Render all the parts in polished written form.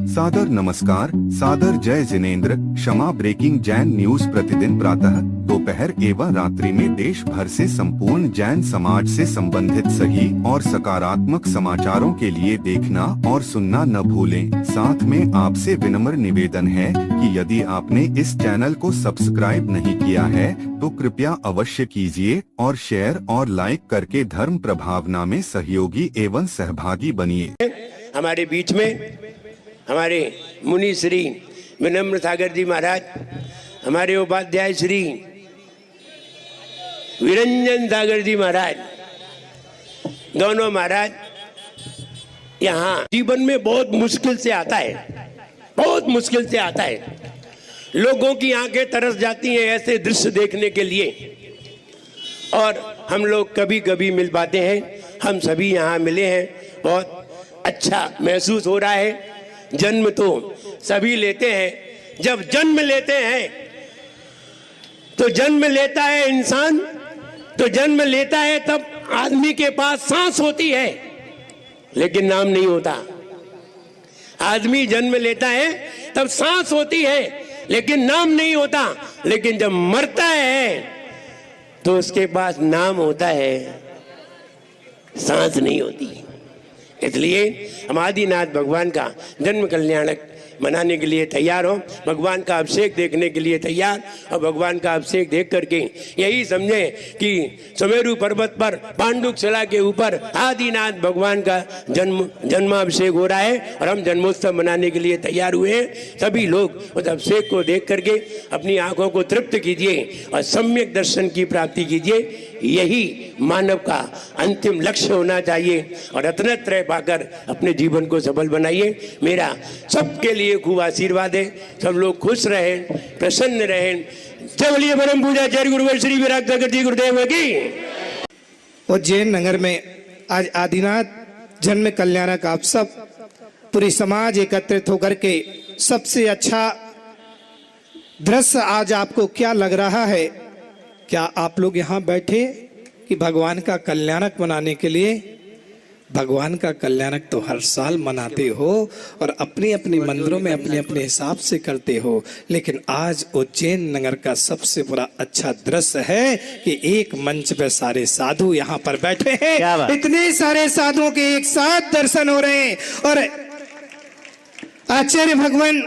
सादर नमस्कार, सादर जय जिनेंद्र। क्षमा ब्रेकिंग जैन न्यूज प्रतिदिन प्रातः, दोपहर एवं रात्रि में देश भर से संपूर्ण जैन समाज से संबंधित सही और सकारात्मक समाचारों के लिए देखना और सुनना न भूलें। साथ में आपसे विनम्र निवेदन है कि यदि आपने इस चैनल को सब्सक्राइब नहीं किया है तो कृपया अवश्य कीजिए और शेयर और लाइक करके धर्म प्रभावना में सहयोगी एवं सहभागी बनिए। हमारे बीच में हमारे मुनि श्री विनम्र सागर जी महाराज, हमारे उपाध्याय श्री विरंजन सागर जी महाराज, दोनों महाराज यहाँ जीवन में बहुत मुश्किल से आता है, बहुत मुश्किल से आता है। लोगों की आंखें तरस जाती हैं ऐसे दृश्य देखने के लिए, और हम लोग कभी कभी मिल पाते हैं। हम सभी यहाँ मिले हैं, बहुत अच्छा महसूस हो रहा है। जन्म तो सभी लेते हैं, जब जन्म लेते हैं तो जन्म लेता है इंसान, तो जन्म लेता है तब आदमी के पास सांस होती है लेकिन नाम नहीं होता। आदमी जन्म लेता है तब सांस होती है लेकिन नाम नहीं होता, लेकिन जब मरता है तो उसके पास नाम होता है, सांस नहीं होती। इसलिए हम आदिनाथ भगवान का जन्म कल्याणक मनाने के लिए तैयार हो, भगवान का अभिषेक देखने के लिए तैयार, और भगवान का अभिषेक देख करके यही समझे कि सुमेरु पर्वत पर पांडुक शिला के ऊपर आदिनाथ भगवान का जन्माभिषेक हो रहा है और हम जन्मोत्सव मनाने के लिए तैयार हुए हैं। सभी लोग उस अभिषेक को देख करके अपनी आंखों को तृप्त कीजिए और सम्यक दर्शन की प्राप्ति कीजिए। यही मानव का अंतिम लक्ष्य होना चाहिए और रत्नत्रय पाकर अपने जीवन को सफल बनाइए। मेरा सबके लिए खूब आशीर्वाद है, सब लोग खुश रहें, प्रसन्न रहें। चलिए परम पूजा जय गुरुवर श्री विराट सागर जी गुरुदेव की। उज्जैन नगर में आज आदिनाथ जन्म कल्याणक आप सब पूरी समाज एकत्रित होकर के सबसे अच्छा दृश्य आज आपको क्या लग रहा है? क्या आप लोग यहाँ बैठे कि भगवान का कल्याणक मनाने के लिए? भगवान का कल्याणक तो हर साल मनाते हो और अपने अपने मंदिरों में अपने अपने हिसाब से करते हो, लेकिन आज उज्जैन नगर का सबसे बड़ा अच्छा दृश्य है कि एक मंच पे सारे साधु यहाँ पर बैठे हैं। इतने सारे साधुओं के एक साथ दर्शन हो रहे हैं। और आचार्य भगवान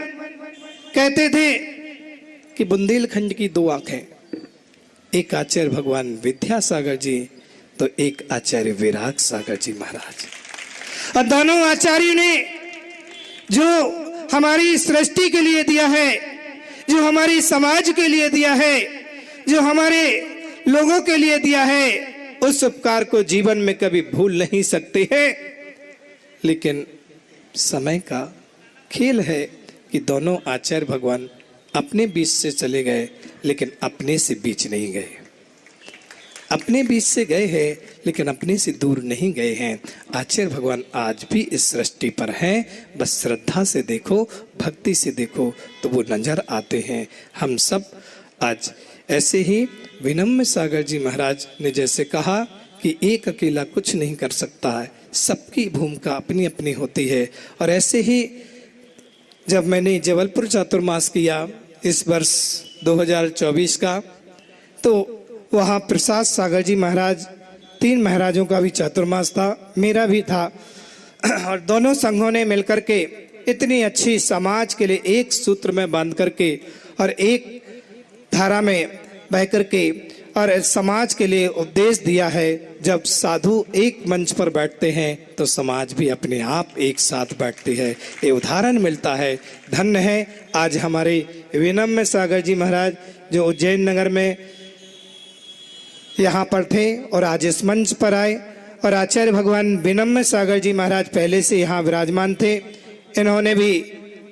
कहते थे कि बुंदेलखंड की दो आंखें, एक आचार्य भगवान विद्यासागर जी तो एक आचार्य विराग सागर जी महाराज। और दोनों आचार्यों ने जो हमारी सृष्टि के लिए दिया है, जो हमारी समाज के लिए दिया है, जो हमारे लोगों के लिए दिया है, उस उपकार को जीवन में कभी भूल नहीं सकते हैं। लेकिन समय का खेल है कि दोनों आचार्य भगवान अपने बीच से चले गए, लेकिन अपने से बीच नहीं गए। अपने बीच से गए हैं लेकिन अपने से दूर नहीं गए हैं। आचार्य भगवान आज भी इस सृष्टि पर हैं, बस श्रद्धा से देखो, भक्ति से देखो तो वो नजर आते हैं। हम सब आज ऐसे ही विनम्र सागर जी महाराज ने जैसे कहा कि एक अकेला कुछ नहीं कर सकता है, सबकी भूमिका अपनी अपनी होती है। और ऐसे ही जब मैंने जबलपुर चातुर्मास किया इस वर्ष 2024 का, तो वहाँ प्रसाद सागर जी महाराज, 3 महाराजों का भी चातुर्मास था, मेरा भी था, और दोनों संघों ने मिलकर के इतनी अच्छी समाज के लिए एक सूत्र में बांध करके और एक धारा में बह करके और समाज के लिए उपदेश दिया है। जब साधु एक मंच पर बैठते हैं तो समाज भी अपने आप एक साथ बैठती है, ये उदाहरण मिलता है। धन्य है आज हमारे विनम्र सागर जी महाराज जो उज्जैन नगर में यहाँ पर थे और आज इस मंच पर आए। और आचार्य भगवान विनम्र सागर जी महाराज पहले से यहाँ विराजमान थे, इन्होंने भी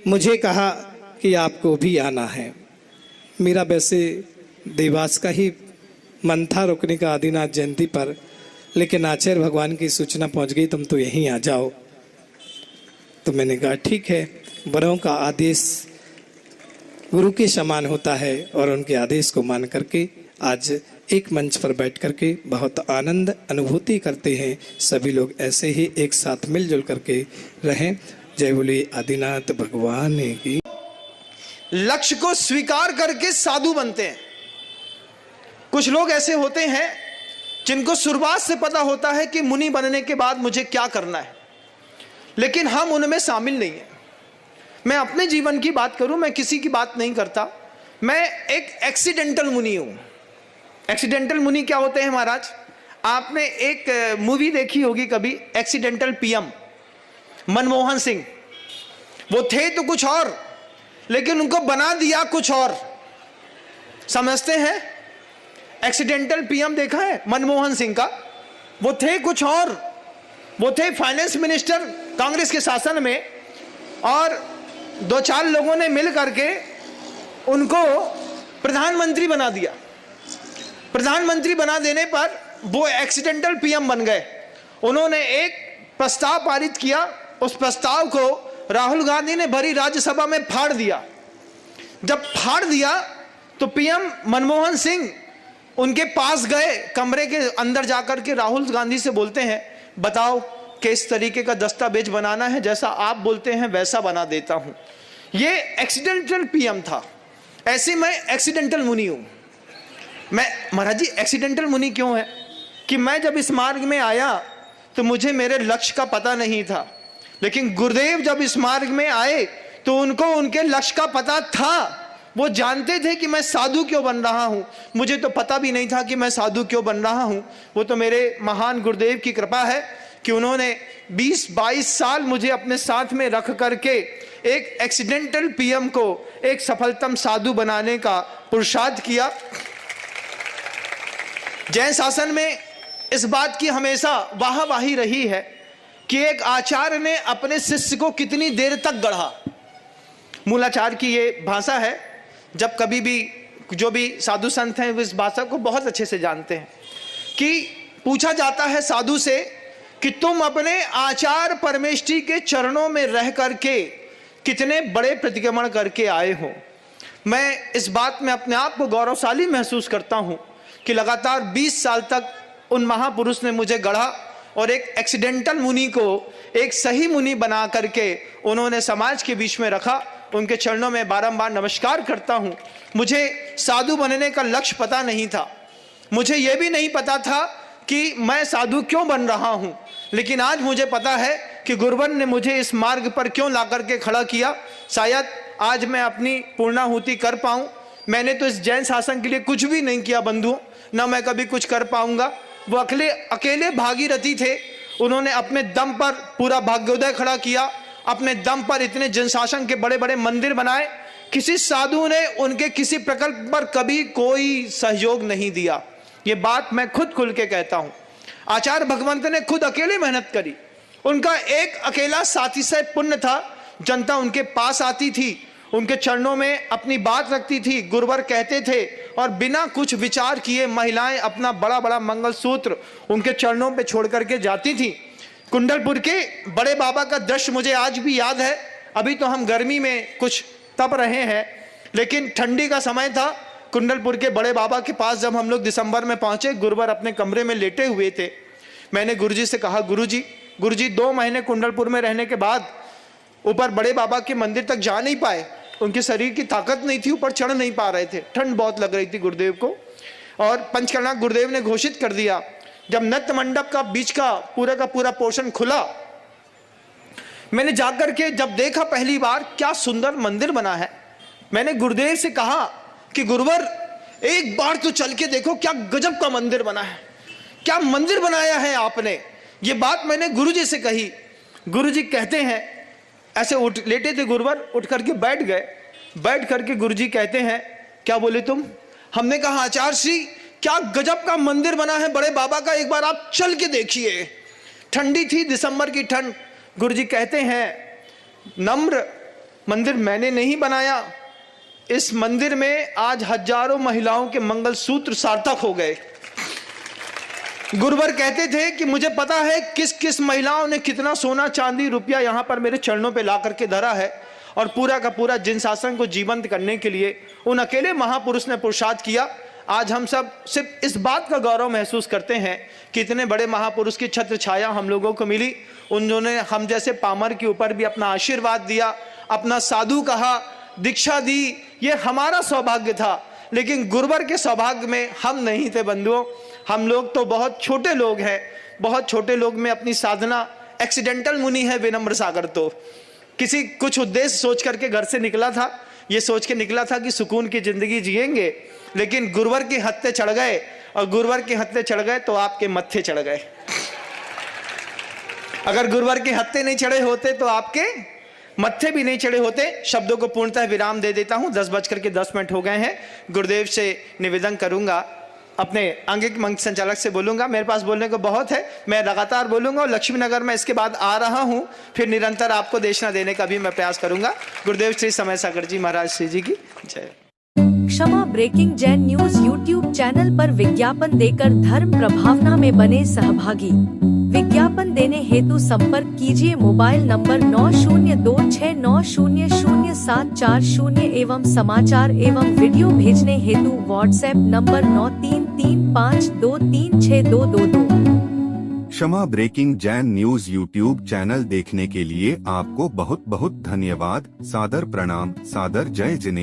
मुझे कहा कि आपको भी आना है। मेरा वैसे देवास का ही मन था रुकने का आदिनाथ जयंती पर, लेकिन आचार्य भगवान की सूचना पहुँच गई तुम तो यहीं आ जाओ। तो मैंने कहा ठीक है, बड़ों का आदेश गुरु के समान होता है और उनके आदेश को मान करके आज एक मंच पर बैठ करके बहुत आनंद अनुभूति करते हैं। सभी लोग ऐसे ही एक साथ मिलजुल करके रहें। जय बोले आदिनाथ भगवान की। लक्ष्य को स्वीकार करके साधु बनते हैं। कुछ लोग ऐसे होते हैं जिनको शुरुआत से पता होता है कि मुनि बनने के बाद मुझे क्या करना है, लेकिन हम उनमें शामिल नहीं हैं। मैं अपने जीवन की बात करूं, मैं किसी की बात नहीं करता। मैं एक एक्सीडेंटल मुनि हूं। एक्सीडेंटल मुनि क्या होते हैं महाराज? आपने एक मूवी देखी होगी कभी, एक्सीडेंटल पीएम, मनमोहन सिंह। वो थे तो कुछ और, लेकिन उनको बना दिया कुछ और। समझते हैं? एक्सीडेंटल पीएम देखा है मनमोहन सिंह का? वो थे कुछ और। वो थे फाइनेंस मिनिस्टर कांग्रेस के शासन में, और 2-4 लोगों ने मिल करके उनको प्रधानमंत्री बना दिया। प्रधानमंत्री बना देने पर वो एक्सीडेंटल पीएम बन गए। उन्होंने एक प्रस्ताव पारित किया। उस प्रस्ताव को राहुल गांधी ने भरी राज्यसभा में फाड़ दिया। जब फाड़ दिया तो पीएम मनमोहन सिंह उनके पास गए, कमरे के अंदर जाकर के राहुल गांधी से बोलते हैं, बताओ किस तरीके का दस्तावेज बनाना है, जैसा आप बोलते हैं वैसा बना देता हूं। ये एक्सीडेंटल पीएम था। ऐसे मैं एक्सीडेंटल मुनि हूं। मैं महाराज जी एक्सीडेंटल मुनि क्यों है कि मैं जब इस मार्ग में आया तो मुझे मेरे लक्ष्य का पता नहीं था, लेकिन गुरुदेव जब इस मार्ग में आए तो उनको उनके लक्ष्य का पता था। वो जानते थे कि मैं साधु क्यों बन रहा हूं। मुझे तो पता भी नहीं था कि मैं साधु क्यों बन रहा हूं। वो तो मेरे महान गुरुदेव की कृपा है कि उन्होंने 20-22 साल मुझे अपने साथ में रख करके एक एक्सीडेंटल पीएम को एक सफलतम साधु बनाने का पुरुषार्थ किया। जैन शासन में इस बात की हमेशा वाहवाही रही है कि एक आचार्य ने अपने शिष्य को कितनी देर तक गढ़ा। मूलाचार की ये भाषा है। जब कभी भी जो भी साधु संत हैं वो इस भाषा को बहुत अच्छे से जानते हैं कि पूछा जाता है साधु से कि तुम अपने आचार्य परमेष्ठी के चरणों में रह करके कितने बड़े प्रतिक्रमण करके आए हो। मैं इस बात में अपने आप को गौरवशाली महसूस करता हूं कि लगातार 20 साल तक उन महापुरुष ने मुझे गढ़ा और एक एक्सीडेंटल मुनि को एक सही मुनि बना करके उन्होंने समाज के बीच में रखा। उनके चरणों में बारंबार नमस्कार करता हूं। मुझे साधु बनने का लक्ष्य पता नहीं था। मुझे यह भी नहीं पता था कि मैं साधु क्यों बन रहा हूं, लेकिन आज मुझे पता है कि गुरुवर ने मुझे इस मार्ग पर क्यों ला करके खड़ा किया। शायद आज मैं अपनी पूर्णाहुति कर पाऊं। मैंने तो इस जैन शासन के लिए कुछ भी नहीं किया बंधुओं, ना मैं कभी कुछ कर पाऊंगा। वो अकेले भागीरथी थे। उन्होंने अपने दम पर पूरा भाग्योदय खड़ा किया। अपने दम पर इतने जनशासन के बड़े बड़े मंदिर बनाए। किसी साधु ने उनके किसी प्रकल्प पर कभी कोई सहयोग नहीं दिया। ये बात मैं खुद खुल के कहता हूं। आचार्य भगवंत ने खुद अकेले मेहनत करी। उनका एक अकेला साथी से पुण्य था। जनता उनके पास आती थी, उनके चरणों में अपनी बात रखती थी, गुरुवर कहते थे, और बिना कुछ विचार किए महिलाएं अपना बड़ा बड़ा मंगलसूत्र उनके चरणों पे छोड़ करके जाती थी। कुंडलपुर के बड़े बाबा का दृश्य मुझे आज भी याद है। अभी तो हम गर्मी में कुछ तप रहे हैं, लेकिन ठंडी का समय था। कुंडलपुर के बड़े बाबा के पास जब हम लोग दिसंबर में पहुंचे, गुरुवर अपने कमरे में लेटे हुए थे। मैंने गुरुजी से कहा, गुरुजी 2 महीने कुंडलपुर में रहने के बाद ऊपर बड़े बाबा के मंदिर तक जा नहीं पाए। उनके शरीर की ताकत नहीं थी, ऊपर चढ़ नहीं पा रहे थे, ठंड बहुत लग रही थी गुरुदेव को। और पंचकर्णा गुरुदेव ने घोषित कर दिया। जब नृत्य मंडप का बीच का पूरा पोर्शन खुला, मैंने जाकर के जब देखा पहली बार, क्या सुंदर मंदिर बना है। मैंने गुरुदेव से कहा कि गुरुवर एक बार तो चल के देखो, क्या गजब का मंदिर बना है, क्या मंदिर बनाया है आपने। ये बात मैंने गुरुजी से कही। गुरुजी कहते हैं, ऐसे लेटे थे गुरुवर, उठ करके बैठ गए। बैठ करके गुरुजी कहते हैं, क्या बोले तुम? हमने कहा, आचार्य श्री क्या गजब का मंदिर बना है बड़े बाबा का, एक बार आप चल के देखिए। ठंडी थी, दिसंबर की ठंड। गुरुजी कहते हैं, नम्र, मंदिर मैंने नहीं बनाया। इस मंदिर में आज हजारों महिलाओं के मंगलसूत्र सार्थक हो गए। गुरुवर कहते थे कि मुझे पता है किस किस महिलाओं ने कितना सोना चांदी रुपया यहां पर मेरे चरणों पे ला करके धरा है, और पूरा का पूरा जिन शासन को जीवंत करने के लिए उन अकेले महापुरुष ने पुरुषार्थ किया। आज हम सब सिर्फ इस बात का गौरव महसूस करते हैं कि इतने बड़े महापुरुष की छत्र छाया हम लोगों को मिली। उन्होंने हम जैसे पामर के ऊपर भी अपना आशीर्वाद दिया, अपना साधु कहा, दीक्षा दी। ये हमारा सौभाग्य था, लेकिन गुरुवर के सौभाग्य में हम नहीं थे बंधुओं। हम लोग तो बहुत छोटे लोग हैं, बहुत छोटे लोग में अपनी साधना, एक्सीडेंटल मुनि है विनम्र सागर। तो किसी कुछ उद्देश्य सोच करके घर से निकला था, ये सोच के निकला था कि सुकून की जिंदगी जिएंगे, लेकिन गुरुवर के हत्थे चढ़ गए, और गुरुवर के हत्थे चढ़ गए तो आपके मत्थे चढ़ गए। अगर गुरुवर के हत्थे नहीं चढ़े होते तो आपके मत्थे भी नहीं चढ़े होते। शब्दों को पूर्णतः विराम दे देता हूं। 10:10 हो गए हैं। गुरुदेव से निवेदन करूंगा, अपने आंगिक मंच संचालक से बोलूंगा, मेरे पास बोलने को बहुत है, मैं लगातार बोलूंगा और लक्ष्मी नगर में इसके बाद आ रहा हूं, फिर निरंतर आपको देशना देने का भी मैं प्रयास करूंगा। गुरुदेव श्री समय सागर जी महाराज श्री जी की जय। Kshama breaking Jain news YouTube channel पर विज्ञापन देकर धर्म प्रभावना में बने सहभागी। विज्ञापन देने हेतु संपर्क कीजिए मोबाइल नंबर 9026900740 एवं समाचार एवं वीडियो भेजने हेतु WhatsApp number 9335236222। Kshama breaking Jain news YouTube channel देखने के लिए आपको बहुत बहुत धन्यवाद। सादर प्रणाम, सादर जय जिनेंद्र।